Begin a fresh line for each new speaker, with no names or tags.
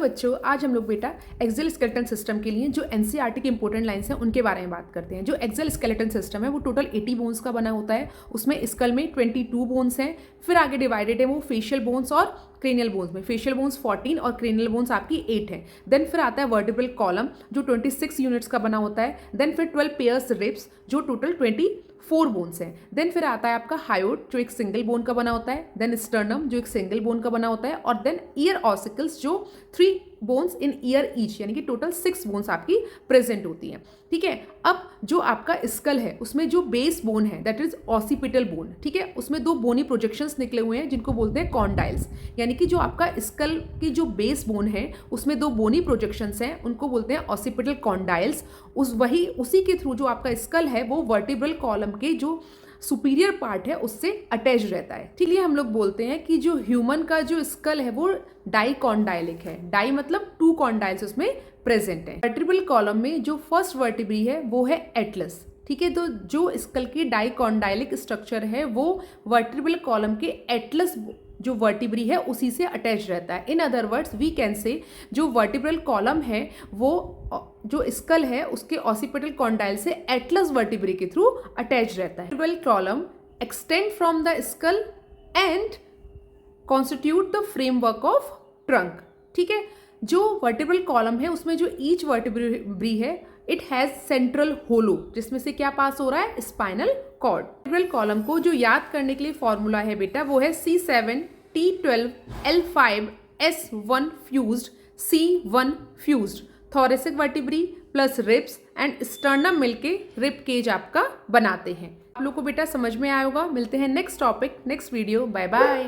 बच्चों, आज हम लोग बेटा एक्सेल स्केलेटन सिस्टम के लिए जो एनसीईआरटी की इंपॉर्टेंट लाइंस हैं उनके बारे में बात करते हैं। जो एक्सेल स्केलेटन सिस्टम है वो टोटल 80 बोन्स का बना होता है। उसमें स्कल में 22 बोन्स हैं, फिर आगे डिवाइडेड है वो फेशियल बोन्स और क्रेनियल बोन्स में। फेशियल बोन्स 14 और क्रेनियल बोन्स आपकी 8 है। देन फिर आता है वर्टिब्रल कॉलम जो 26 यूनिट्स का बना होता है। देन फिर 12 पेयर्स रिब्स जो टोटल 24 बोन्स हैं। देन फिर आता है आपका हायोट जो एक सिंगल बोन का बना होता है। देन स्टर्नम जो एक सिंगल बोन का बना होता है। और देन ईयर ऑसिकल्स जो 3 बोन्स इन ईयर ईच, यानी कि टोटल 6 बोन्स आपकी प्रेजेंट होती हैं। ठीक है, अब जो आपका स्कल है उसमें जो बेस बोन है दैट इज ऑसिपिटल बोन। ठीक है, उसमें 2 बोनी प्रोजेक्शंस निकले हुए हैं जिनको बोलते हैं कॉन्डाइल्स। यानी कि जो आपका स्कल की जो बेस बोन है उसमें 2 बोनी प्रोजेक्शंस हैं, उनको बोलते हैं ऑसिपिटल कॉन्डाइल्स। उसी के थ्रू जो आपका स्कल है वो वर्टिब्रल कॉलम के जो सुपीरियर पार्ट है उससे अटैच रहता है। ठीक है, हम लोग बोलते हैं कि जो ह्यूमन का जो स्कल है वो डाइकॉन्डाइलिक है। डाई मतलब 2 कॉन्डाइल्स उसमें प्रेजेंट है। वर्टिब्रल कॉलम में जो फर्स्ट वर्टिब्री है वो है एटलस। ठीक है, तो जो स्कल की डाइकॉन्डाइलिक स्ट्रक्चर है वो वर्टिब्रल कॉलम के एटलस जो वर्टिब्री है उसी से अटैच रहता है। In other words we can say जो वर्टिब्रल कॉलम है वो जो स्कल है उसके ऑसिपिटल कॉन्डाइल से एटलस वर्टिब्री के थ्रू अटैच रहता है। Vertebral column extend from the skull and constitute the framework of trunk. ठीक है, जो वर्टिब्रल कॉलम है उसमें जो ईच वर्टिब्री है इट हैज सेंट्रल होलो जिसमें से क्या पास हो रहा है, स्पाइनल कॉर्ड। वर्टिब्रल कॉलम को जो याद करने के लिए फॉर्मूला है बेटा वो है C7T12L5S1 fused C1 fused. Thoracic vertebrae plus ribs and sternum मिलके रिब केज आपका बनाते हैं। आप लोग को बेटा समझ में आया होगा। मिलते हैं next topic next video. Bye bye.